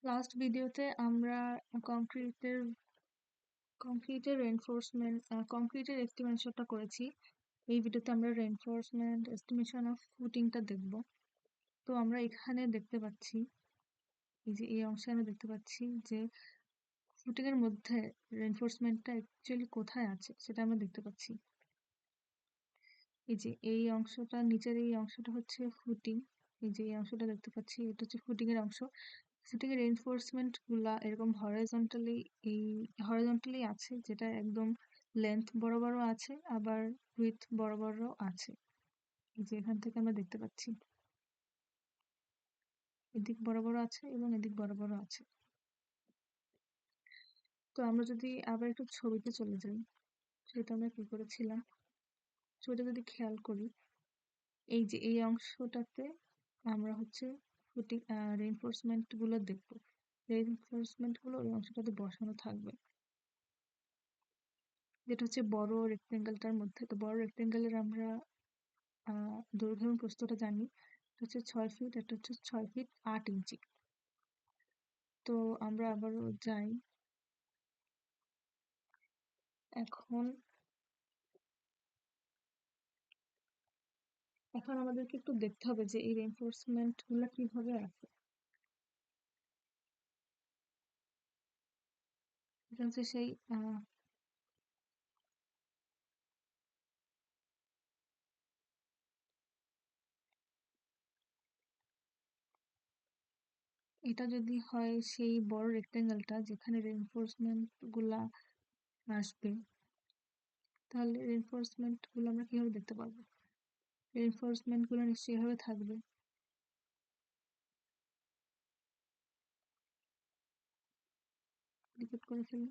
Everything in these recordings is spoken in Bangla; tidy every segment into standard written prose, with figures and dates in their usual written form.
লাস্ট ভিডিওতে আমরা কংক্রিটের রেইনফোর্সমেন্ট কংক্রিটের এস্টিমেশনটা করেছি। এই ভিডিওতে আমরা রেইনফোর্সমেন্ট এস্টিমেশন অফ ফুটিংটা দেখব। তো আমরা এখানে দেখতে পাচ্ছি, এই যে এই অংশে আমরা দেখতে পাচ্ছি যে ফুটিং এর মধ্যে রেইনফোর্সমেন্টটা অ্যাকচুয়ালি কোথায় আছে সেটা আমরা দেখতে পাচ্ছি। এই যে এই অংশটা, নিচের এই অংশটা হচ্ছে ফুটিং। এই যে এই অংশটা দেখতে পাচ্ছি, এটা হচ্ছে ফুটিং এর অংশ। ফুটিং এর রেইনফোর্সমেন্ট গুলা এরকম হরাইজন্টালি আছে, যেটা একদম লেন্থ বড় বড় আছে, আবার উইথ বড় বড় আছে। এই যে এখান থেকে আমরা দেখতে পাচ্ছি এদিক বড় বড় আছে এবং এদিক বড় বড় আছে। তো আমরা যদি আবার একটু ছবিতে চলে যাই, সেটা আমরা কি করেছিলাম, ছবিটা যদি খেয়াল করি, এই যে এই অংশটাতে আমরা হচ্ছে ফুটিং রেইনফোর্সমেন্ট গুলো দেখবো। রেইনফোর্সমেন্ট গুলো ওই অংশটাতে বসানো থাকবে, যেটা হচ্ছে বড় রেক্টেঙ্গেলটার মধ্যে। তো বড় রেক্টেঙ্গেলের আমরা দৈর্ঘ্য এবং প্রস্থটা জানি, এটা হচ্ছে 6 ফিট, এটা হচ্ছে 6 ফিট 8 ইঞ্চি। তো আমরা আবারও যাই, এখন আমাদেরকে একটু দেখতে হবে যে এই রেইনফোর্সমেন্ট গুলো কিভাবে আছে। এটা হচ্ছে সেই এটা যদি হয় সেই বড় রেক্টেঙ্গেলটা যেখানে রেইনফোর্সমেন্ট গুলা আসবে, তাহলে রেইনফোর্সমেন্ট গুলো আমরা কিভাবে দেখতে পারবো? রেইনফোর্সমেন্ট গুলো নিশ্চয়ই এভাবে থাকবে। ডিলিট করে ফেলি।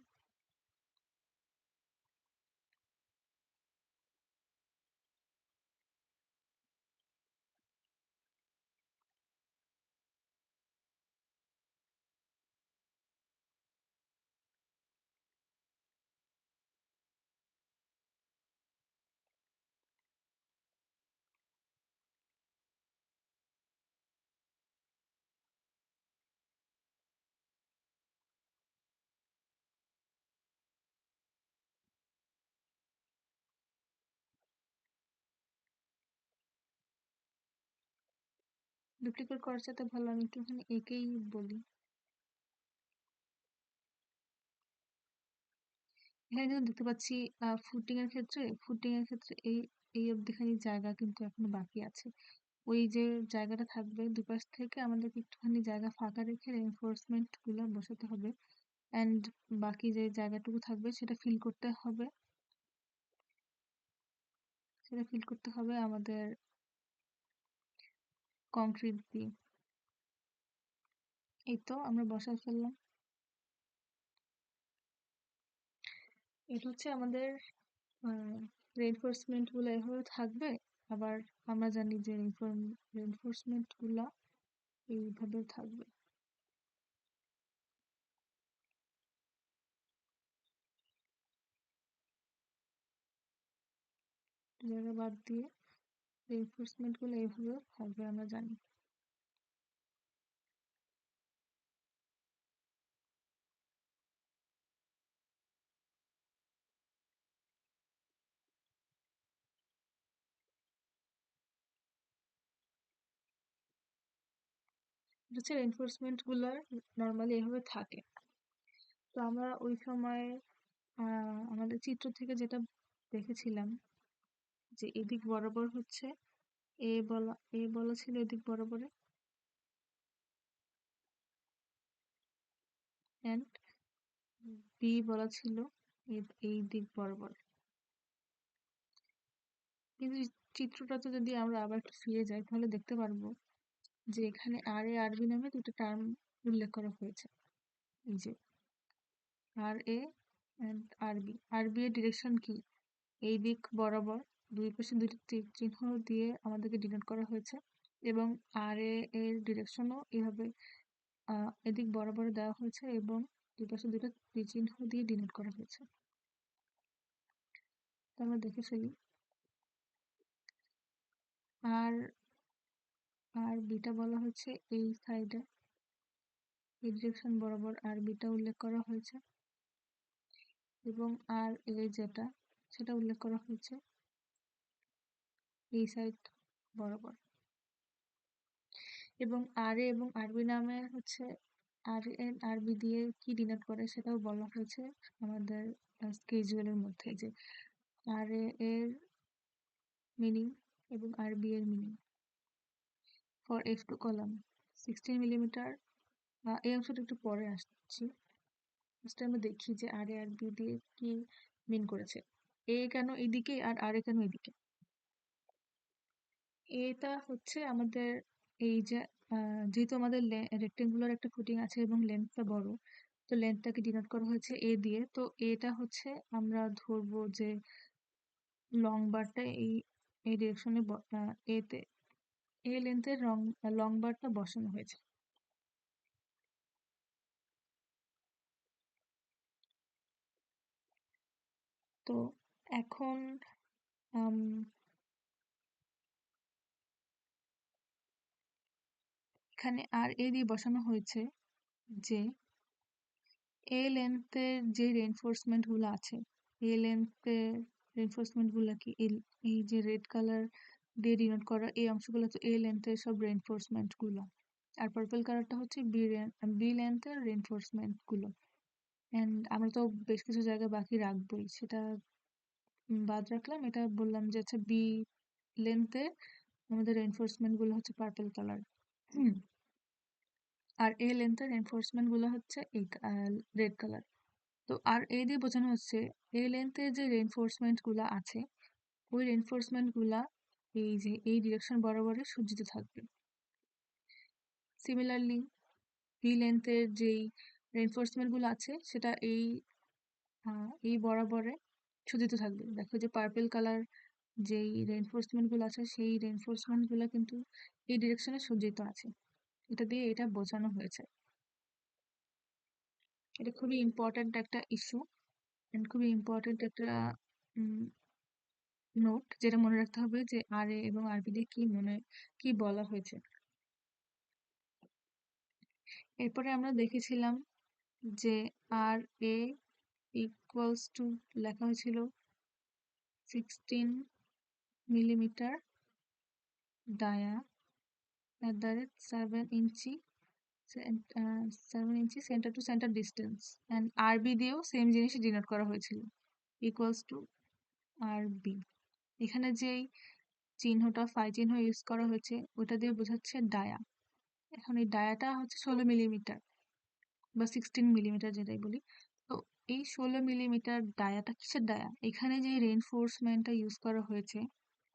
ডুপ্লিকেট করার সাথে ভালো আমি একটুখানি একেই বলি। এখানে কিন্তু দেখতে পাচ্ছি ফুটিং এর ক্ষেত্রে এই এই অবধিখানি জায়গা কিন্তু এখনো বাকি আছে। ওই যে জায়গাটা থাকবে, দুপাশ থেকে আমাদেরকে একটুখানি জায়গা ফাঁকা রেখে রেইনফোর্সমেন্ট গুলো বসাতে হবে, অ্যান্ড বাকি যে জায়গাটুকু থাকবে সেটা ফিল করতে হবে। আমাদের কংক্রিট দিয়ে। এই তো আমরা বসায় ফেললাম। এটা হচ্ছে আমাদের রেইনফোর্সমেন্ট গুলো এভাবে থাকবে। আবার আমরা জানি যে রেইনফোর্সমেন্ট গুলা এইভাবে থাকবে। জায়গা বাদ দিয়ে রেইনফোর্সমেন্ট গুলো এইভাবে থাকবে আমরা জানি। এটা হচ্ছে রেইনফোর্সমেন্ট গুলার নর্মালি এভাবে থাকে। তো আমরা ওই সময় আমাদের চিত্র থেকে যেটা দেখেছিলাম, যে এদিক বরাবর হচ্ছে এ বলা ছিল এদিক বরাবরে, অ্যান্ড বি বলা ছিল এই দিক বরাবর। কিন্তু চিত্রটাতে যদি আমরা আবার একটু ফিরে যাই, তাহলে দেখতে পারবো যে এখানে আর এ আর বি নামে দুটো টার্ম উল্লেখ করা হয়েছে। এই যে আর এ অ্যান্ড আর বি এর ডিরেকশন কি? এই দিক বরাবর দুই পাশে দুটি তীর চিহ্ন দিয়ে আমাদেরকে ডিনোট করা হয়েছে, এবং আর এ এর ডিরেকশনও এভাবে এদিক বরাবর দেওয়া হয়েছে এবং দুই পাশে দুটো তীর চিহ্ন দিয়ে ডিনোট করা হয়েছে। তো আমরা দেখে ফেলি। আর আর বিটা বলা হচ্ছে এই সাইডে, এই ডিরেকশন বরাবর আরবিটা উল্লেখ করা হয়েছে এবং আর এ যেটা সেটা উল্লেখ করা হয়েছে এই সাইড বরাবর। এবং আর এ এবং আরবি নামে হচ্ছে আর এন আরবি দিয়ে কি ডিনোট করে সেটাও বলা হয়েছে আমাদের স্কেজুয়ালের মধ্যে, যে আর এর মিনিং এবং আরবি এর meaning. For F2 column 16 millimetre, এই অংশটা একটু পরে আসছি। ফার্স্ট আমরা দেখি যে আর এ আরবি দিয়ে কি মিন করেছে। এ কেন এদিকে আর আর এ কেন এদিকে? এটা হচ্ছে আমাদের এই যে যেহেতু আমাদের রেক্টেঙ্গুলার একটা ফুটিং আছে এবং লেন্থটা বড়, তো লেন্থটাকে ডিনোট করা হয়েছে এ দিয়ে। তো এটা হচ্ছে আমরা ধরবো যে লং বারটা এই ডিরেকশনে এতে এ লেন্থের লং বারটা বসানো হয়েছে। তো এখন এখানে আর এ দিয়ে বসানো হয়েছে যে এ লেন্থের যে রেনফোর্সমেন্ট গুলো আছে, এ লেন্থের রেনফোর্সমেন্ট গুলো কি এই যে রেড কালার দিয়ে ডিনোট করা এই অংশগুলো তো এ লেন্থের সব রেনফোর্সমেন্ট গুলো, আর পার্পল কালারটা হচ্ছে বি লেন্থের রেনফোর্সমেন্ট গুলো। এন্ড আমরা তো বেশ কিছু জায়গায় বাকি রাখবোই, সেটা বাদ রাখলাম। এটা বললাম যে আচ্ছা বি লেন্থে আমাদের রেনফোর্সমেন্ট গুলো হচ্ছে পার্পল কালার, আর এ লেন্থের রেনফোর্সমেন্ট গুলো হচ্ছে এই রেড কালার। তো আর এ দিয়ে বোঝানো হচ্ছে এই লেন্থে যে রেনফোর্সমেন্ট গুলা আছে ওই রেনফোর্সমেন্ট গুলা এই যে এই ডিরেকশন বরাবরে সজ্জিত থাকবে। সিমিলারলি বি লেন্থের যেই রেনফোর্সমেন্ট গুলো আছে সেটা এই বরাবরে সজ্জিত থাকবে। দেখো যে পার্পল কালার যেই রেনফোর্সমেন্ট গুলো আছে সেই রেনফোর্সমেন্ট গুলো কিন্তু এই ডিরেকশনে সজ্জিত আছে। এটা দিয়ে এটা বোঝানো হয়েছে। এটা খুবই ইম্পর্ট্যান্ট একটা ইস্যু এন্ড খুবই ইম্পর্ট্যান্ট একটা নোট, যেটা মনে রাখতে হবে যে আর এ এবং আরবি দিয়ে কি বলা হয়েছে। এরপরে আমরা দেখেছিলাম যে আর এ ইকুয়ালস টু লেখা হয়েছিল 16 millimetre dia at the rate 7 inch 7 inch centre to centre distance, and RB দিয়েও সেম জিনিস ডিনোট করা হয়েছিল ইকুয়ালস টু আরবি। এখানে যেই চিহ্নটা ফাই চিহ্ন ইউজ করা হয়েছে ওটা দিয়ে বোঝাচ্ছে ডায়া। এখন এই ডায়াটা হচ্ছে 16 মিলিমিটার বা 16 মিলিমিটার যেটাই বলি। তো এই 16 মিলিমিটার ডায়াটা কিসের ডায়া? এখানে যে রেনফোর্সমেন্টটা ইউজ করা হয়েছে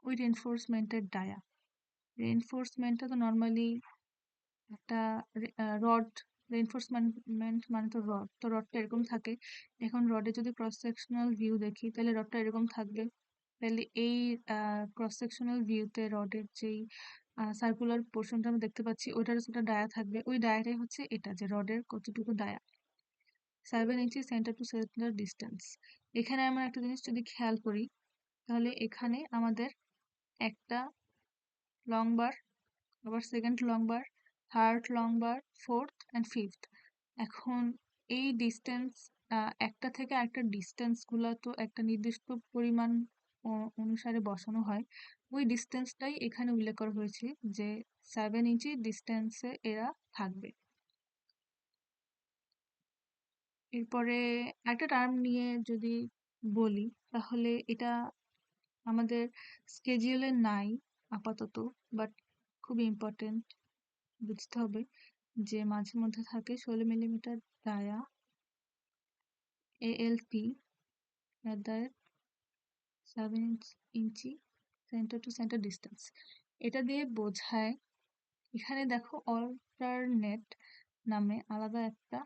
ওই রেনফোর্সমেন্টের ডায়া। রেনফোর্সমেন্টটা তো নর্মালি একটা রড, রেনফোর্সমেন্ট মানে তো রড, তো রডটা এরকম থাকে। এখন রডে যদি ক্রস সেকশনাল ভিউ দেখি তাহলে রডটা এরকম থাকবে। তাহলে এই ক্রস সেকশনাল ভিউতে রডের যেই সার্কুলার পোর্শনটা আমরা দেখতে পাচ্ছি ওটার একটা ডায়া থাকবে। ওই ডায়াটাই হচ্ছে এটা, যে রডের কতটুকু dia, 7 inch centre to centre distance. এখানে আমরা একটা জিনিস যদি খেয়াল করি তাহলে এখানে আমাদের একটা লং বার, আবার second long bar, third long bar, fourth and fifth. এখন এই ডিস্টেন্স একটা থেকে আরেকটা ডিস্টেন্স গুলো তো একটা নির্দিষ্ট পরিমাণ অনুসারে বসানো হয়। ওই ডিস্টেন্সটাই এখানে উল্লেখ করা হয়েছে যে 7 ইঞ্চি ডিস্টেন্সে এরা থাকবে। এরপরে একটা টার্ম নিয়ে যদি বলি তাহলে এটা আমাদের স্কেজিউলে নাই আপাতত, বাট খুব ইম্পর্টেন্ট, বুঝতে হবে যে মাঝে মধ্যে থাকে 16 millimetre dia ALP at the 7 inch centre to centre distance. এটা দিয়ে বোঝায়, এখানে দেখো অল্টারনেট নামে আলাদা একটা,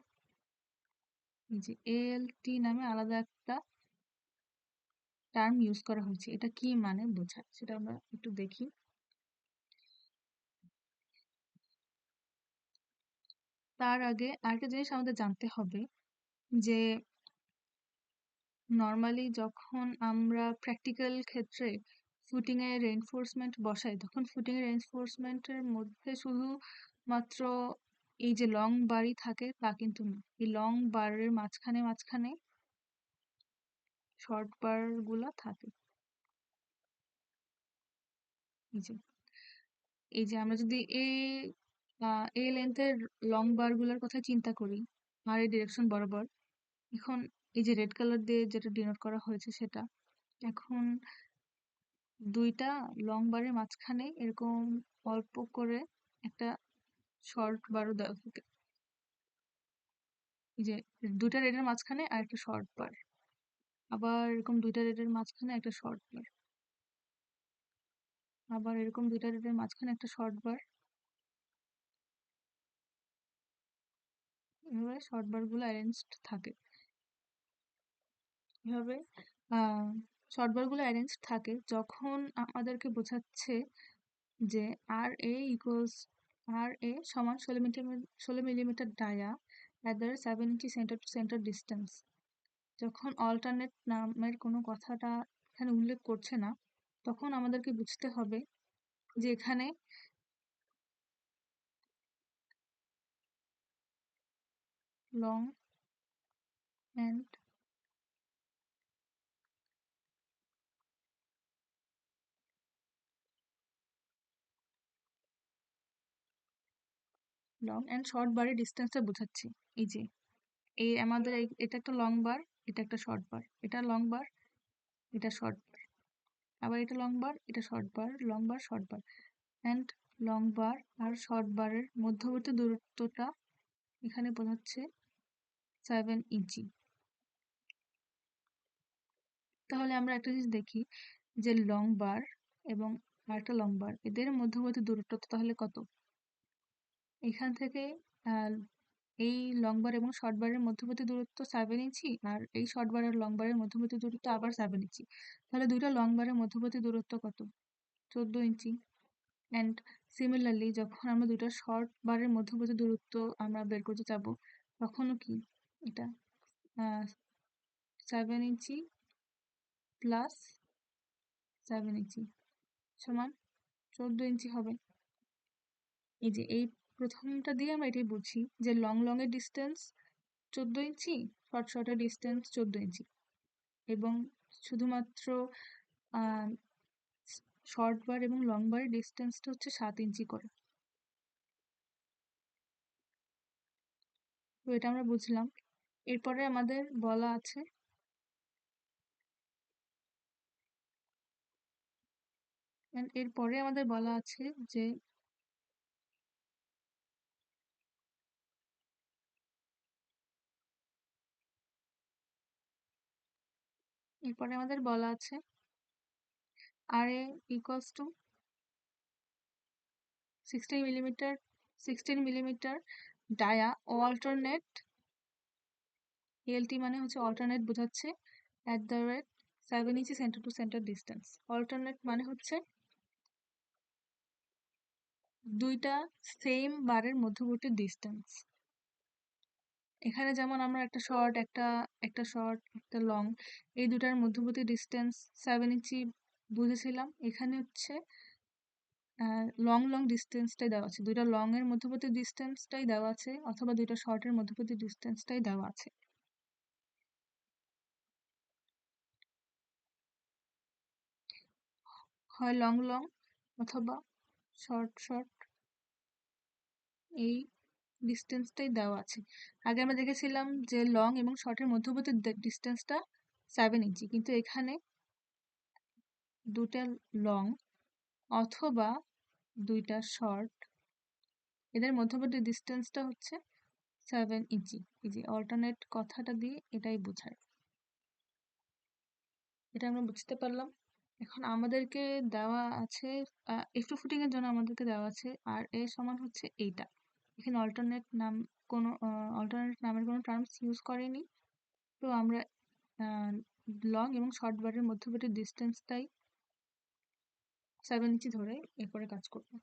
এই যে ALT নামে আলাদা একটা টার্ম ইউজ করা হয়েছে। এটা কি মানে বোঝায় সেটা আমরা একটু দেখি। তার আগে আরেকটা জিনিস আমাদের জানতে হবে যে নর্মালি যখন আমরা প্র্যাকটিক্যাল ক্ষেত্রে ফুটিং এর রেইনফোর্সমেন্ট বসাই তখন ফুটিং এর রেইনফোর্সমেন্টের মধ্যে শুধুমাত্র এই যে লং বারই থাকে তা কিন্তু না, এই লং বারের মাঝখানে মাঝখানে শর্ট বার গুলা থাকে। এই যে আমরা যদি এ লেন্থের লং বার গুলার কথা চিন্তা করি আর এই ডিরেকশন বরাবর, এখন এই যে রেড কালার দিয়ে যেটা ডিনোট করা হয়েছে সেটা, এখন দুইটা লং বারের মাঝখানে এরকম অল্প করে একটা শর্ট বারও দেওয়া থাকে। এই যে দুইটা রেডের মাঝখানে আর একটা শর্ট বার, আবার এরকম দুইটা রেডের মাঝখানে একটা শর্ট বার, আবার এরকম দুইটা রেডের মাঝখানে একটা শর্ট বার। এভাবে শর্ট বার গুলো অ্যারেঞ্জড থাকে। এভাবে শর্ট বার গুলো অ্যারেঞ্জড থাকে যখন আমাদেরকে বোঝাচ্ছে যে আর এ সমান 16 millimetre dia at the 7 inch centre to centre distance. যখন অল্টারনেট নামের কোনো কথাটা এখানে উল্লেখ করছে না, তখন আমাদেরকে বুঝতে হবে যে এখানে লং অ্যান্ড শর্ট বারের ডিস্টেন্সটা বোঝাচ্ছি। এই যে আমাদের এটা একটা লং বার, এটা একটা শর্ট বার, এটা লং বার, এটা শর্ট বার, আবার এটা লং বার, এটা short bar, long bar, short bar, and long bar আর শর্ট বারের মধ্যবর্তী দূরত্বটা এখানে বোঝাচ্ছে 7 ইঞ্চি। তাহলে আমরা একটা জিনিস দেখি যে লং বার এবং আরেকটা লং বার, এদের মধ্যবর্তী দূরত্বটা তাহলে কত? এখান থেকে এই লং বার এবং শর্ট বারের মধ্যবর্তী দূরত্ব 7 ইঞ্চি, আর এই শর্ট বার আর লং বারের মধ্যবর্তী দূরত্ব আবার 7 ইঞ্চি। তাহলে দুইটা লং বারের মধ্যবর্তী দূরত্ব কত? 14 ইঞ্চি। অ্যান্ড সিমিলারলি যখন আমরা দুইটা শর্ট বারের মধ্যবর্তী দূরত্ব আমরা বের করতে যাব, তখনও কি এটা 7 ইঞ্চি প্লাস 7 ইঞ্চি সমান 14 ইঞ্চি হবে। এই যে এই প্রথমটা দিয়ে আমরা এটাই বুঝি যে লং এর ডিস্টেন্স 14 ইঞ্চি, শর্টের ডিস্টেন্স 14 ইঞ্চি, এবং শুধুমাত্র শর্ট বার এবং লং বারের ডিস্টেন্সটা হচ্ছে 7 ইঞ্চি করে। তো এটা আমরা বুঝলাম। এরপরে আমাদের বলা আছে যে আর A equals to 16 millimetre dia alternate, LT মানে হচ্ছে অল্টারনেট বোঝাচ্ছে, at the rate 7 inch centre to centre distance. Alternate মানে হচ্ছে দুইটা সেম বারের মধ্যবর্তী ডিস্টেন্স। এখানে যেমন আমরা একটা লং, এই দুটার মধ্যবর্তী ডিস্টেন্স 7 ইঞ্চি বুঝেছিলাম। এখানে হচ্ছে লং ডিস্টেন্সটাই দেওয়া আছে, দুইটা লং এর মধ্যবর্তী ডিস্টেন্সটাই দেওয়া আছে, অথবা দুইটা শর্টের মধ্যবর্তী ডিস্টেন্সটাই দেওয়া আছে। হয় লং অথবা শর্ট এই ডিস্টেন্সটাই দেওয়া আছে। আগে আমরা দেখেছিলাম যে লং এবং শর্টের মধ্যবর্তী ডিস্টেন্সটা 7 ইঞ্চি, কিন্তু এখানে দুটা লং অথবা দুইটা শর্ট, এদের মধ্যবর্তী ডিস্টেন্সটা হচ্ছে 7 ইঞ্চি। এই যে অল্টারনেট কথাটা দিয়ে এটাই বোঝায়। এটা আমরা বুঝতে পারলাম। এখন আমাদেরকে দেওয়া আছে একটু ফুটিং এর জন্য আমাদেরকে দেওয়া আছে আর এ সমান হচ্ছে এইটা। এখানে অল্টারনেট নামের কোনো টার্মস ইউজ করেনি, তো আমরা লং এবং শর্ট বারের মধ্যবর্তী ডিস্টেন্সটাই 7 ইঞ্চি ধরে এরপরে কাজ করবো।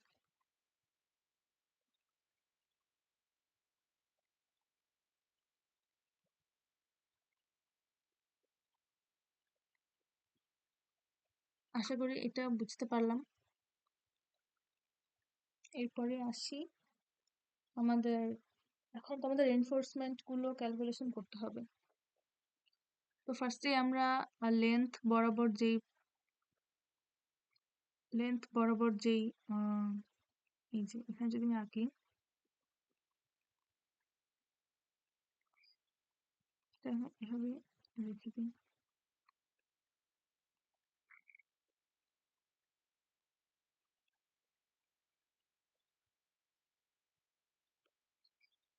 আশা করি এটা বুঝতে পারলাম। এরপরে আসি আমাদের এখন তো আমাদের রেনফোর্সমেন্ট গুলো ক্যালকুলেশন করতে হবে। তো ফার্স্টে আমরা লেন্থ বরাবর যেই এই যে এখানে যদি আমি আঁকি, এভাবে রেখে দিই।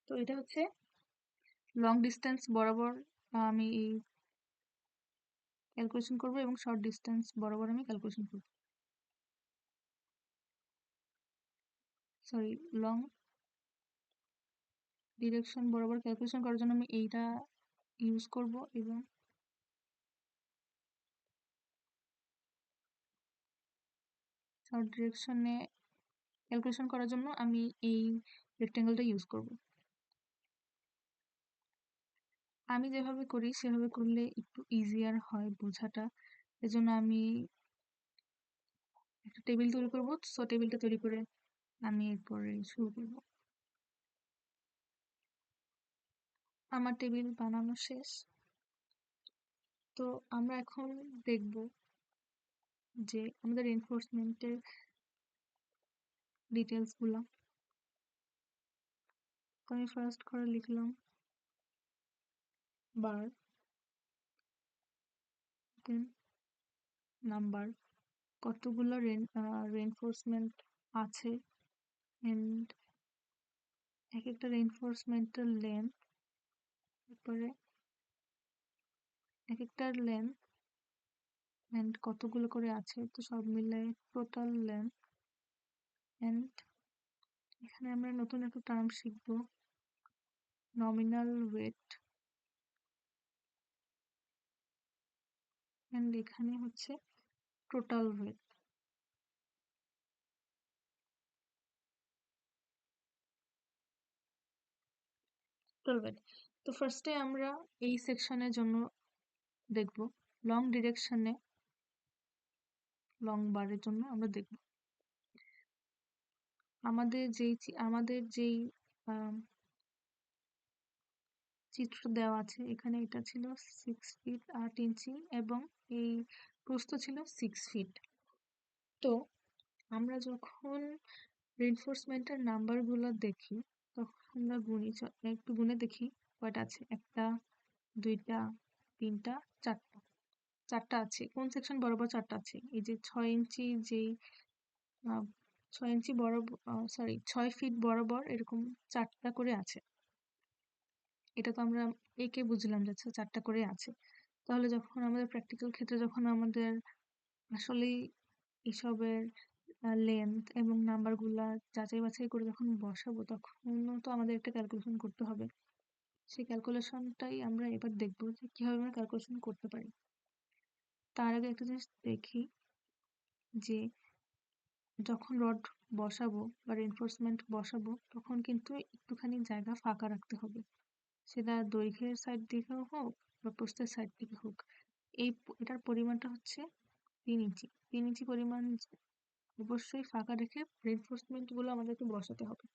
তো এটা হচ্ছে লং ডিস্টেন্স বরাবর আমি এই ক্যালকুলেশন করব, এবং শর্ট ডিস্টেন্স বরাবর আমি ক্যালকুলেশন করব, সরি লং ডিরেকশন বরাবর ক্যালকুলেশন করার জন্য আমি এইটা ইউজ করব, এবং শর্ট ডিরেকশনে ক্যালকুলেশন করার জন্য আমি এই রেক্টেঙ্গেলটা ইউজ করব। আমি যেভাবে করি সেভাবে করলে একটু ইজিয়ার হয় বোঝাটা, এজন্য আমি একটা টেবিল তৈরি করব। সো টেবিলটা তৈরি করে আমি এরপরে শুরু করব। আমার টেবিল বানানো শেষ। তো আমরা এখন দেখব যে আমাদের এনফোর্সমেন্টের ডিটেলস গুলো। তো আমি ফার্স্ট করে লিখলাম বার, দেন নাম্বার, কতগুলো রেনফোর্সমেন্ট আছে, এন্ড এক একটা রেনফোর্সমেন্টের লেন্থ, তারপরে এক একটার লেন্থ এন্ড কতগুলো করে আছে, তো সব মিলে টোটাল লেন্থ। এন্ড এখানে আমরা নতুন একটা টার্ম শিখবো, নমিনাল ওয়েট। এন্ড এখানে হচ্ছে টোটাল ওয়েট। Total wait. তো ফার্স্টে আমরা এই সেকশনের জন্য দেখব লং ডিরেকশনে, লং বারের জন্য আমরা দেখব আমাদের যেই চিত্র দেওয়া আছে এখানে, এটা ছিল 6 ফিট 8 ইঞ্চি এবং এই প্রস্থ ছিল 6 ফিট। তো আমরা যখন রেনফোর্সমেন্টের নাম্বার গুলো দেখি তখন আমরা একটু গুনে দেখি কয়টা আছে। 1টা 2টা 3টা 4টা, 4টা আছে। কোন সেকশন বরাবর 4টা আছে? এই যে 6 ইঞ্চি, যেই 6 ইঞ্চি বরাবর, সরি 6 ফিট বরাবর এরকম 4টা করে আছে। এটা তো আমরা একে বুঝলাম যে 4টা করে আছে। তাহলে যখন আমাদের প্র্যাকটিক্যাল ক্ষেত্রে যখন আমাদের আসলেই এসবের লেন্থ এবং নাম্বার গুলা যাচাই বাছাই করে যখন বসাবো, তখনও তো আমাদের একটা ক্যালকুলেশন করতে হবে। সেই ক্যালকুলেশনটাই আমরা এবার দেখবো যে কিভাবে আমরা ক্যালকুলেশন করতে পারি। তার আগে একটা জিনিস দেখি যে যখন রড বসাবো বা রেনফোর্সমেন্ট বসাবো তখন কিন্তু একটুখানি জায়গা ফাঁকা রাখতে হবে, সেটা দৈর্ঘ্যের সাইড থেকে হোক বা প্রস্থের সাইড থেকে হোক। এটার পরিমাণটা হচ্ছে 3 ইঞ্চি। 3 ইঞ্চি পরিমাণ অবশ্যই ফাঁকা রেখে রেনফোর্সমেন্ট গুলো আমাদেরকে বসাতে হবে।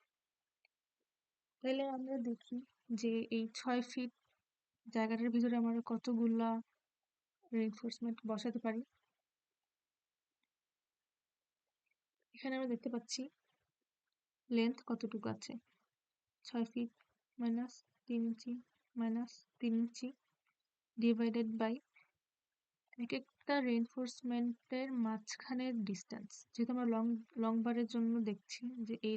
তাহলে আমরা দেখি যে এই 6 ফিট জায়গাটার ভিতরে আমরা কতগুলা রেনফোর্সমেন্ট বসাতে পারি। এখানে আমরা দেখতে পাচ্ছি লেন্থ কতটুকু আছে, 6 feet minus 3 inch minus 3 inch divided by এক একটা রেনফোর্সমেন্টের মাঝখানের ডিস্টেন্স। যেহেতু আমরা লং বারের জন্য দেখছি, যে এই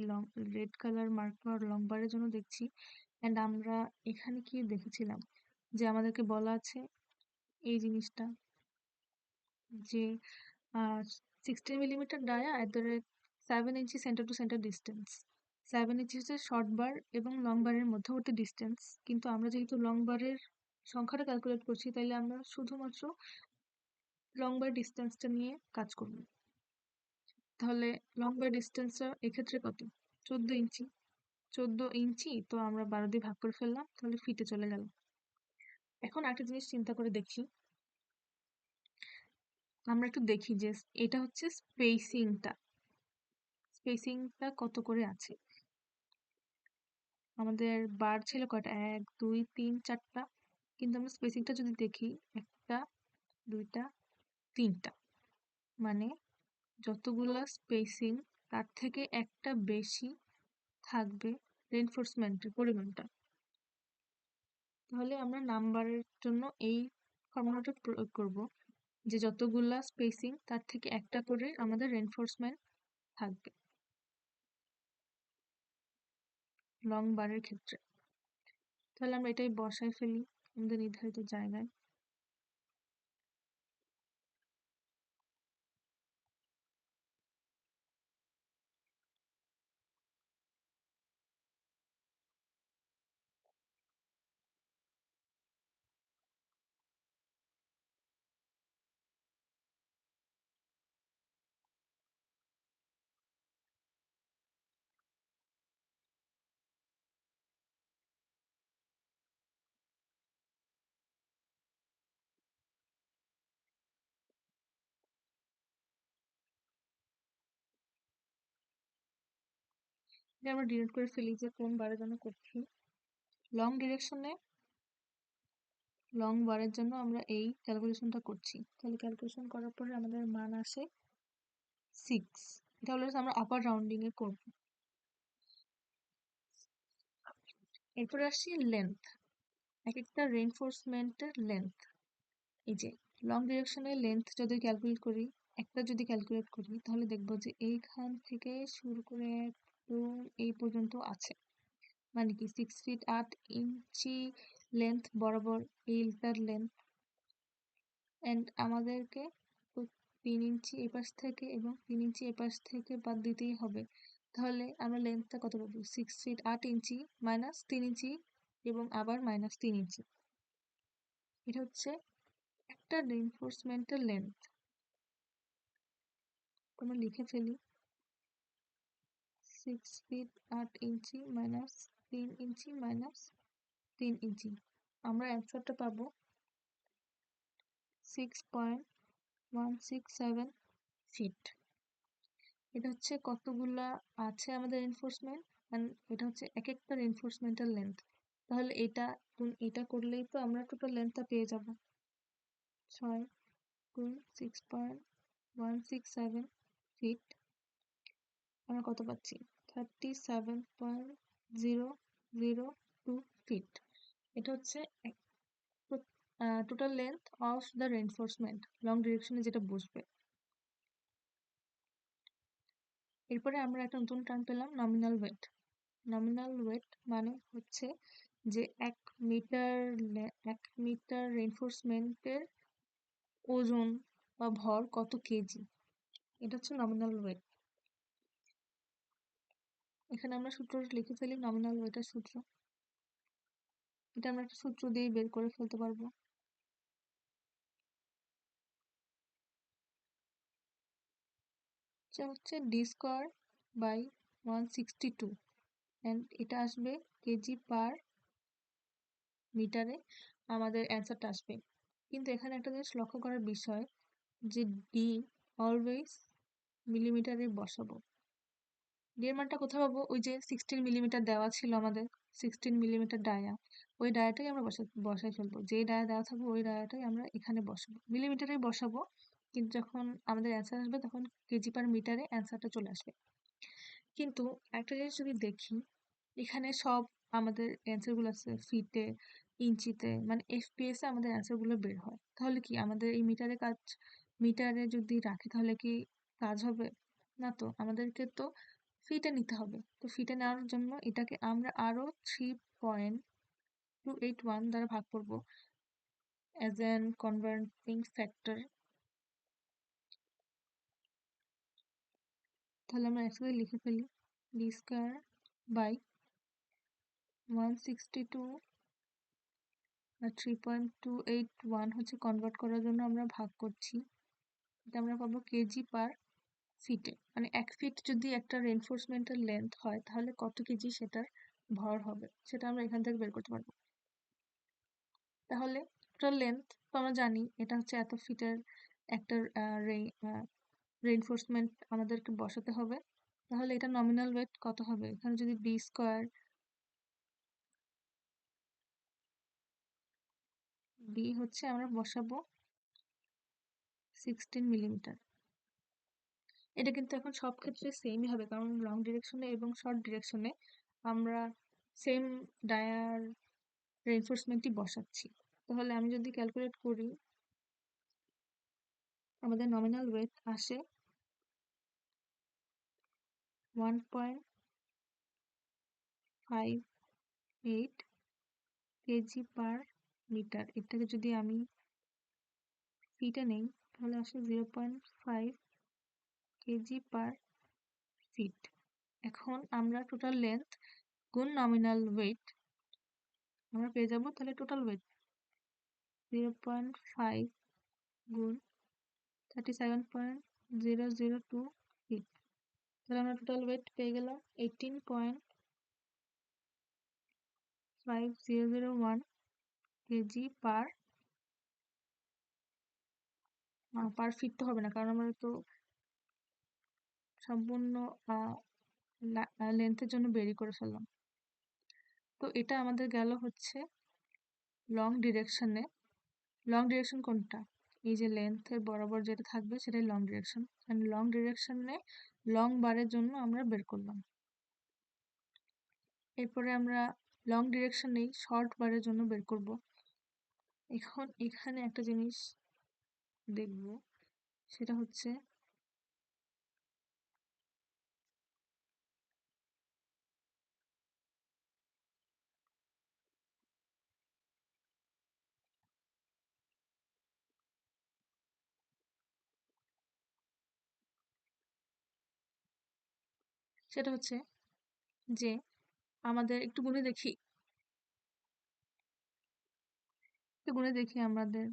রেড কালার মার্ক করা লং বারের জন্য দেখছি, অ্যান্ড আমরা এখানে কি দেখেছিলাম যে আমাদেরকে বলা আছে এই জিনিসটা, যে 16 millimetre dia @ 7 inch centre to centre distance. 7 ইঞ্চি হচ্ছে শর্ট বার এবং লং বারের মধ্যবর্তী ডিস্টেন্স, কিন্তু আমরা যেহেতু লং বারের সংখ্যাটা ক্যালকুলেট করছি, তাইলে আমরা শুধুমাত্র লং বার ডিস্টেন্সটা নিয়ে কাজ করব। তাহলে লং বার ডিস্টেন্সটা এক্ষেত্রে কত? 14 ইঞ্চি। 14 ইঞ্চি তো আমরা 12 দিয়ে ভাগ করে ফেললাম, তাহলে ফিটে চলে গেল। এখন একটা জিনিস চিন্তা করে দেখি, আমরা একটু দেখি যে এটা হচ্ছে স্পেসিংটা কত করে আছে। আমাদের বার ছিল কয়টা, 1 2 3 4টা, কিন্তু আমরা স্পেসিংটা যদি দেখি 1টা 2টা 3টা, মানে যতগুলা স্পেসিং তার থেকে একটা বেশি থাকবে রেইনফোর্সমেন্টের পরিমাণটা। তাহলে আমরা নাম্বারের জন্য এই ফর্মুলাটা প্রয়োগ করব, যে যতগুলা স্পেসিং তার থেকে একটা করে আমাদের রেইনফোর্সমেন্ট থাকবে লং বারের ক্ষেত্রে। তাহলে আমরা এটাই বসাই ফেলি আমাদের নির্ধারিত জায়গায়। যে আমরা ডিনোট করে ফেলি যে কোন বারের জন্য করছি। লং ডিরেকশনে লং বারের জন্য আমরা এই ক্যালকুলেশনটা করছি। তাহলে ক্যালকুলেশন করার পরে আমাদের মান আসে 6। এটা হলো আমরা আপার রাউন্ডিং এ করব। এরপরে আসছি লেন্থ, এক একটা রেইনফোর্সমেন্টের লেন্থ। এই যে লং ডিরেকশনের লেন্থ যদি ক্যালকুলেট করি, একটা যদি ক্যালকুলেট করি, তাহলে দেখবো যে এইখান থেকে শুরু করে একদম এই পর্যন্ত আছে, মানে কি 6 ফিট 8 ইঞ্চি লেন্থ বরাবর এইটার লেন্থ। অ্যান্ড আমাদেরকে 3 ইঞ্চি এপাশ থেকে এবং 3 ইঞ্চি এপাশ থেকে বাদ দিতেই হবে। তাহলে আমরা লেন্থটা কত পাবো, 6 ফিট 8 ইঞ্চি মাইনাস 3 ইঞ্চি এবং আবার মাইনাস 3 ইঞ্চি। এটা হচ্ছে একটা রেইনফোর্সমেন্টের লেন্থ। আমরা লিখে ফেলি 6 feet 8 inch minus 3 inch minus 3 ইঞ্চি। আমরা অ্যান্সারটা পাবো 6.167 ফিট। এটা হচ্ছে কতগুলা আছে আমাদের রেইনফোর্সমেন্ট, এটা হচ্ছে এক একটা রেইনফোর্সমেন্টের লেন্থ। তাহলে এটা করলেই তো আমরা টোটাল লেন্থটা পেয়ে যাব। 6 গুণ 6.167 ফিট, আমরা কত পাচ্ছি, 37.002 ফিট। এটা হচ্ছে total length of the reinforcement long ডিরেকশনে যেটা বসবে। এরপরে আমরা একটা নতুন টার্ম পেলাম, নমিনাল ওয়েট। নমিনাল ওয়েট মানে হচ্ছে যে 1 মিটার রেইনফোর্সমেন্টের ওজন বা ভর কত কেজি, এটা হচ্ছে নমিনাল ওয়েট। এখানে আমরা সূত্রটা লিখে ফেলি, নমিনাল ওয়েটের সূত্র। এটা আমরা একটা সূত্র দিয়ে বের করে ফেলতে পারবো। এটা হচ্ছে ডি স্কোয়ার বাই 162, অ্যান্ড এটা আসবে কেজি পার মিটারে আমাদের অ্যান্সারটা আসবে। কিন্তু এখানে একটা জিনিস লক্ষ্য করার বিষয়, যে ডি অলওয়েজ মিলিমিটারে বসাবো। ডি এর মানটা কোথায় পাবো, ওই যে 16 মিলিমিটার দেওয়া ছিল আমাদের, 16 মিলিমিটার ডায়া, ওই ডায়াটাই আমরা বসাই ফেলবো। যেই ডায়া দেওয়া থাকবে ওই ডায়াটাই আমরা এখানে বসাবো, মিলিমিটারেই বসাবো। কিন্তু যখন আমাদের অ্যান্সার আসবে তখন কেজি পার মিটারে অ্যান্সারটা চলে আসবে। কিন্তু একটা জিনিস যদি দেখি, এখানে সব আমাদের অ্যান্সার গুলো আছে ফিটে, ইঞ্চিতে, মানে এফপিএস এ আমাদের অ্যান্সার গুলো বের হয়। তাহলে কি আমাদের এই মিটারে যদি রাখি তাহলে কি কাজ হবে? না তো, আমাদেরকে তো ফিটে নিতে হবে। তো ফিটে নেওয়ার জন্য এটাকে আমরা আরো 3.281 দ্বারা ভাগ করব অ্যাজ এন কনভার্টিং ফ্যাক্টর। তাহলে আমরা একসাথে লিখে ফেলি, ডি স্কয়ার বাই 162 আর 3.281 হচ্ছে কনভার্ট করার জন্য আমরা ভাগ করছি। এটা আমরা পাবো কেজি পার ফিটে, মানে 1 ফিট যদি একটা রেইনফোর্সমেন্টের লেন্থ হয় তাহলে কত কেজি সেটার ভর হবে, সেটা আমরা এখান থেকে বের করতে পারবো। তাহলে টোটাল লেন্থ তো আমরা জানি, এটা হচ্ছে এত ফিটের একটা রেইনফোর্সমেন্ট আমাদেরকে বসাতে হবে। তাহলে এটা নমিনাল ওয়েট কত হবে, এখানে যদি ডি স্কোয়ার বি হচ্ছে আমরা বসাবো 16 মিলিমিটার। এটা কিন্তু এখন সব ক্ষেত্রে সেমই হবে, কারণ লং ডিরেকশনে এবং শর্ট ডিরেকশনে আমরা সেম ডায়ার রেইনফোর্সমেন্টই বসাচ্ছি। তাহলে আমি যদি ক্যালকুলেট করি, আমাদের নমিনাল ওয়েট আসে 1.58 কেজি পার মিটার। এটাকে যদি আমি ফিটে নেই তাহলে আসে 0.5 কেজি পার ফিট। এখন আমরা টোটাল লেন্থ গুণ নমিনাল ওয়েট আমরা পেয়ে যাবো, তাহলে টোটাল ওয়েট 0.5 গুণ 37.002 ফিট। তাহলে আমরা টোটাল ওয়েট পেয়ে গেলাম 18.5001 কেজি পার ফিট। তো হবে না, কারণ আমরা তো সম্পূর্ণ লেন্থের জন্য বেরি করে ফেললাম। তো এটা আমাদের গেল হচ্ছে লং ডিরেকশনে। লং ডিরেকশন কোনটা? এই যে লেন্থের বরাবর যেটা থাকবে সেটাই লং ডিরেকশন। লং ডিরেকশনে লং বারের জন্য আমরা বের করলাম। এরপরে আমরা লং ডিরেকশনেই শর্ট বারের জন্য বের করব। এখন এখানে একটা জিনিস দেখব, সেটা হচ্ছে যে আমাদের একটু গুণে দেখি আমাদের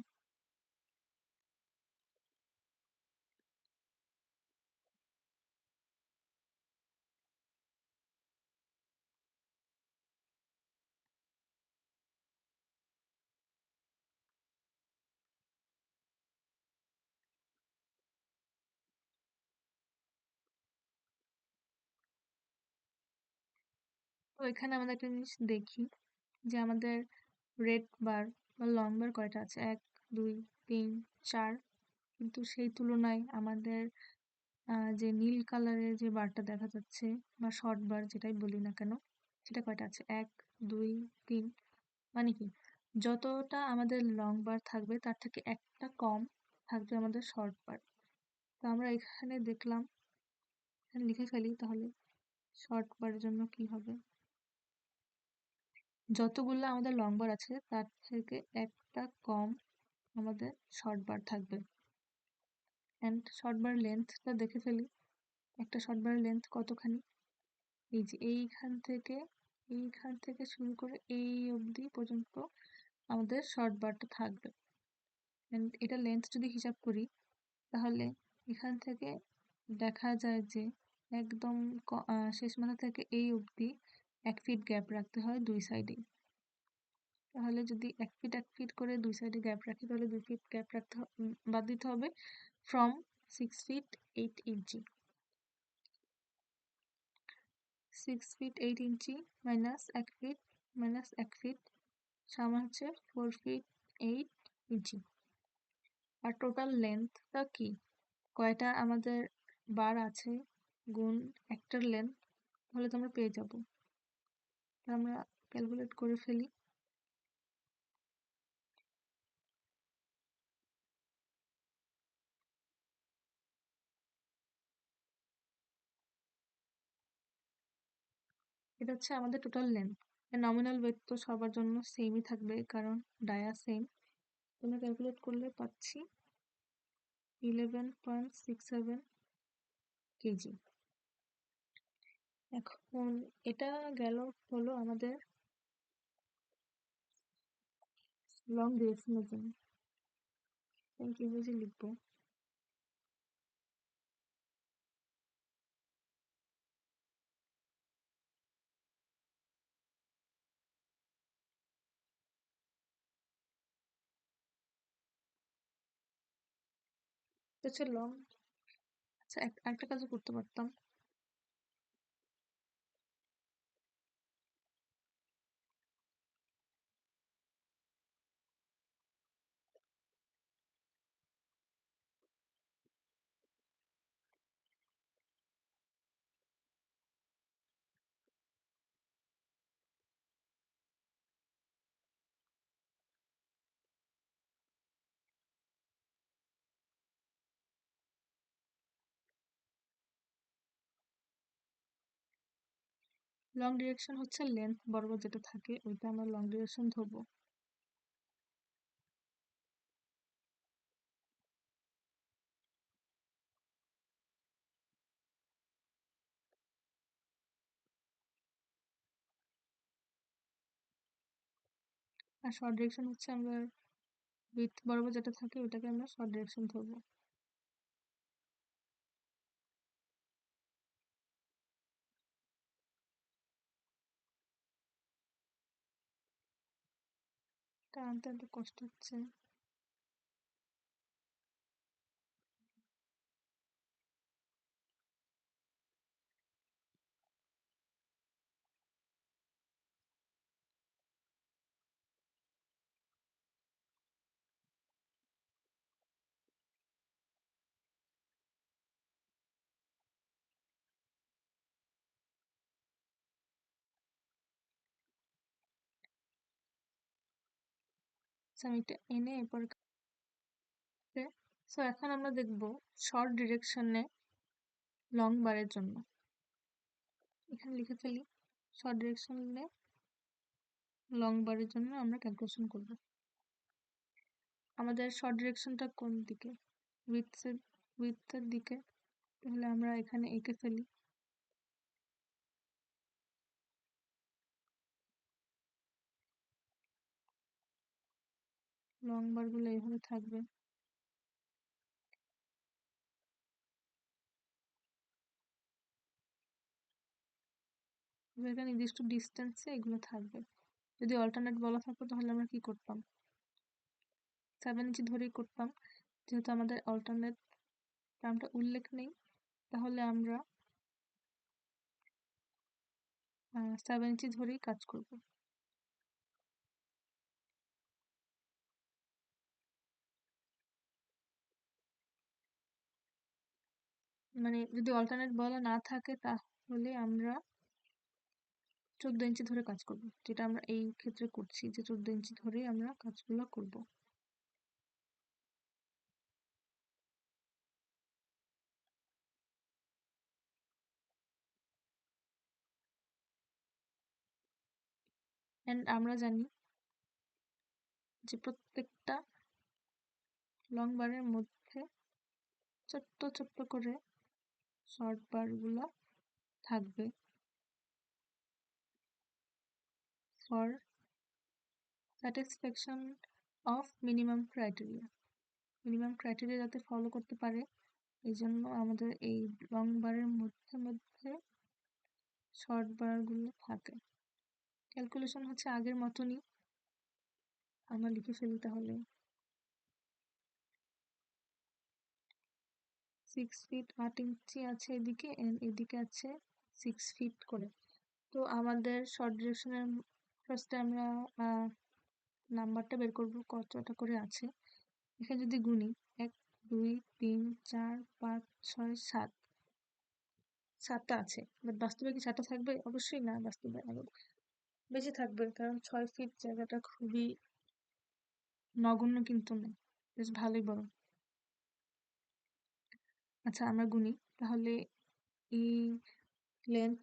তো এখানে আমাদের একটা জিনিস দেখি যে আমাদের রেড বার বা লং বার কয়টা আছে, 1 2 3 4। কিন্তু সেই তুলনায় আমাদের যে নীল কালারের যে বারটা দেখা যাচ্ছে বা শর্ট বার যেটাই বলি না কেন, সেটা কয়টা আছে, 1 2 3। মানে কি, যতটা আমাদের লং বার থাকবে তার থেকে একটা কম থাকবে আমাদের শর্ট বার। তো আমরা এখানে দেখলাম, এখানে লিখে ফেলি তাহলে শর্ট বারের জন্য কি হবে, যতগুলো আমাদের লং বার আছে তার থেকে একটা কম আমাদের শর্ট বার থাকবে। অ্যান্ড শর্ট বার লেন্থটা দেখে ফেলি, একটা শর্ট বারের লেন্থ কতখানি, এই যে এইখান থেকে শুরু করে এই অবধি পর্যন্ত আমাদের শর্ট বারটা থাকবে। অ্যান্ড এটা লেন্থ যদি হিসাব করি তাহলে এখান থেকে দেখা যায় যে একদম শেষ মাথা থেকে এই অবধি 1 ফিট গ্যাপ রাখতে হয় দুই সাইডে। তাহলে যদি 1 ফিট করে দুই সাইডে গ্যাপ রাখি তাহলে 2 ফিট গ্যাপ রাখতে বাদ দিতে হবে from 6 feet 8 inch. 6 feet 8 inch minus 1 feet minus 1 feet সমান হচ্ছে 4 ফিট 8 ইঞ্চি। আর টোটাল লেন্থটা কি, কয়টা আমাদের বার আছে গুণ একটার লেন্থ, তাহলে তো আমরা পেয়ে যাব। আমরা ক্যালকুলেট করে ফেলি। এটা হচ্ছে আমাদের টোটাল লেন্থ। নমিনাল ওয়েট তো সবার জন্য সেমই থাকবে কারণ ডায়া সেম। তোমরা ক্যালকুলেট করলে পাচ্ছি 11.67 কেজি। এখন এটা গেল হলো আমাদের লং ডিরেকশনের জন্য। কিভাবে লিখবো, হচ্ছে লং। আচ্ছা, একটা কাজও করতে পারতাম, লং ডিরেকশন হচ্ছে লেন্থ বরাবর যেটা থাকে ওইটা আমরা লং ডিরেকশন ধরবো। আর শর্ট ডিরেকশন হচ্ছে আমরা উইথ বরাবর যেটা থাকে ওইটাকে আমরা শর্ট ডিরেকশন ধরবো। এটা আনতে একটু কষ্ট হচ্ছে। আমি এটা এনে এরপর সো এখন আমরা দেখবো শর্ট ডিরেকশনে লং বারের জন্য। এখানে লিখে ফেলি শর্ট ডিরেকশনে লং বারের জন্য আমরা ক্যালকুলেশন করব। আমাদের শর্ট ডিরেকশনটা কোন দিকে? উইথের দিকে। তাহলে আমরা এখানে এঁকে ফেলি। লং বারগুলো এইভাবে থাকবে। একটা নির্দিষ্ট ডিস্টেন্সে এগুলো থাকবে। যদি অল্টারনেট বলা থাকতো তাহলে আমরা কি করতাম? 7 ইঞ্চি ধরেই করতাম। যেহেতু আমাদের অল্টারনেট টার্মটা উল্লেখ নেই তাহলে আমরা 7 ইঞ্চি ধরেই কাজ করব। মানে যদি অল্টারনেট বলা না থাকে তাহলে আমরা 14 ইঞ্চি ধরে কাজ করব, যেটা আমরা এই ক্ষেত্রে করছি যে 14 ইঞ্চি ধরেই আমরা কাজগুলো করব। অ্যান্ড আমরা জানি যে প্রত্যেকটা লং বারের মধ্যে ছোট্ট ছোট্ট করে শর্ট বারগুলো থাকবে for satisfaction of minimum criteria. Minimum criteria যাতে ফলো করতে পারে এই জন্য আমাদের এই লং বারের মধ্যে মধ্যে শর্ট বারগুলো থাকে। ক্যালকুলেশন হচ্ছে আগের মতনই, আমরা লিখে ফেলি তাহলে 6 ফিট 8 ইঞ্চি আছে এদিকে, এদিকে আছে 6 ফিট করে। তো আমাদের শর্ট ডিরেকশনের ফার্স্টে আমরা নাম্বারটা বের করবো কতটা করে আছে। এখানে যদি গুনি 1 2 3 4 5 6 7, 7টা আছে। বাট বাস্তবে কি 7টা থাকবে? অবশ্যই না, বাস্তবে আরো বেশি থাকবে, কারণ 6 ফিট জায়গাটা খুবই নগণ্য কিন্তু না, বেশ ভালোই বড়। আচ্ছা আমরা গুনি তাহলে এই লেন্থ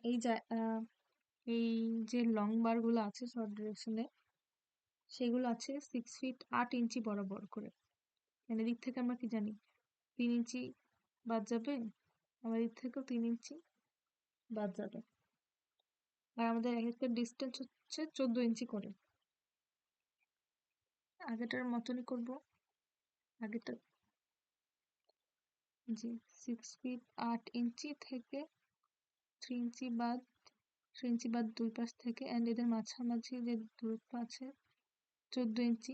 এই যে লং বার গুলো আছে শর্ট ডিরেকশনে সেগুলো আছে 6 ফিট 8 ইঞ্চি বরাবর করে। মানে দিক থেকে আমরা কি জানি 3 ইঞ্চি বাদ যাবে, আমার দিক থেকেও 3 ইঞ্চি বাদ যাবে। আর আমাদের এক একটা ডিস্টেন্স হচ্ছে 14 ইঞ্চি করে। আগেটার মতনই করব। আগেটা জি 6 ফিট 8 ইঞ্চি থেকে 3 ইঞ্চি বাদ, 3 ইঞ্চি বাদ দুই পাশ থেকে, অ্যান্ড এদের মাঝামাঝি যে দূরত্ব আছে 14 ইঞ্চি।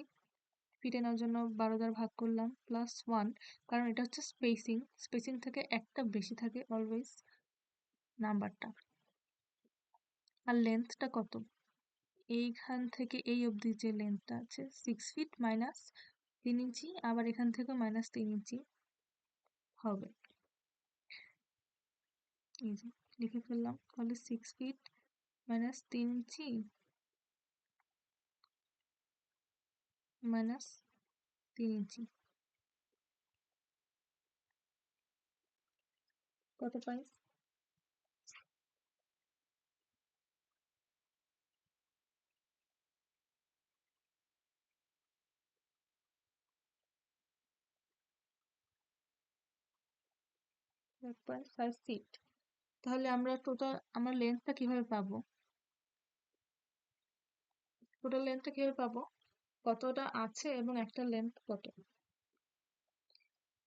ফিটে নেওয়ার জন্য 12 দ্বারা ভাগ করলাম প্লাস 1, কারণ এটা হচ্ছে স্পেসিং, স্পেসিং থেকে একটা বেশি থাকে অলওয়েজ নাম্বারটা। আর লেন্থটা কত? এইখান থেকে এই অবধি যে লেন্থটা আছে 6 ফিট মাইনাস 3 ইঞ্চি, আবার এখান থেকে মাইনাস 3 ইঞ্চি হবে। এই যে লিখে ফেললাম তাহলে 6 ফিট মাইনাস 3 ইঞ্চি মাইনাস 3 ইঞ্চি কত পাই? 5 ফিট। তাহলে আমরা আমরা লেন্থটা কিভাবে পাবো? টোটাল লেন্থটা কিভাবে পাবো? কতটা আছে এবং একটা লেন্থ কত।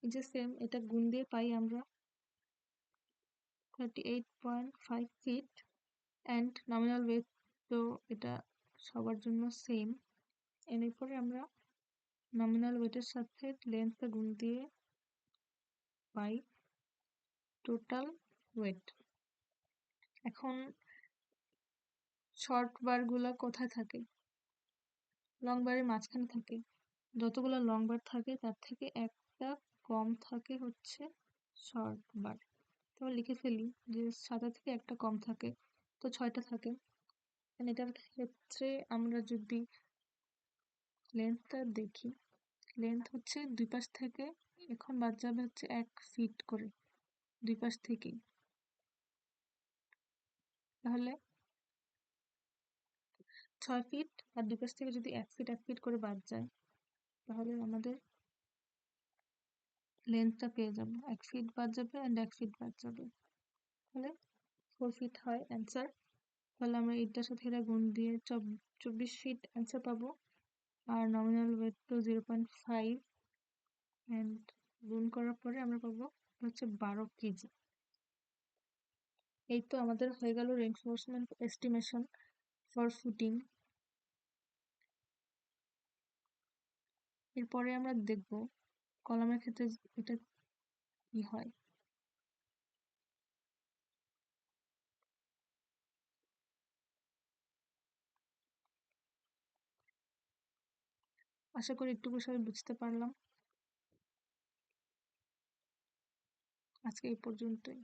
এই যে সেম এটা গুণ দিয়ে পাই আমরা 38.5 ফিট অ্যান্ড নমিনাল ওয়েট, তো এটা সবার জন্য সেম। এরপরে আমরা নমিনাল ওয়েটের সাথে লেন্থটা গুণ দিয়ে পাই টোটাল ওয়েট। এখন শর্ট বারগুলো কোথায় থাকে? লং বারের মাঝখানে থাকে। যতগুলো লং বার থাকে তার থেকে একটা কম থাকে হচ্ছে শর্ট বার। তো লিখে ফেলি যে 7টা থেকে একটা কম থাকে, তো 6টা থাকে। এটার ক্ষেত্রে আমরা যদি লেন্থটা দেখি, লেন্থ হচ্ছে দুই পাশ থেকে এখন বাদ যাবে হচ্ছে 1 ফিট করে দুই পাশ থেকেই। তাহলে 6 ফিট আর দুই পাশ থেকে যদি 1 ফিট 1 ফিট করে বাদ যায়, তাহলে আমাদের লেন্থটা পেয়ে যাবো। 1 ফিট বাদ যাবে অ্যান্ড 1 ফিট বাদ যাবে, তাহলে 4 ফিট হয় অ্যান্সার। তাহলে আমরা এটার সাথে এটা গুণ দিয়ে 24 ফিট অ্যান্সার পাবো। আর নমিনাল ওয়েট তো 0.5 অ্যান্ড গুণ করার পরে আমরা পাবো হচ্ছে 12 কেজি। এই তো আমাদের হয়ে গেল রেইনফোর্সমেন্ট এস্টিমেশন ফর ফুটিং। এরপরে আমরা দেখব কলামের ক্ষেত্রে এটা কি হয়। আশা করি একটু সবাই বুঝতে পারলাম। আজকে এই পর্যন্তই।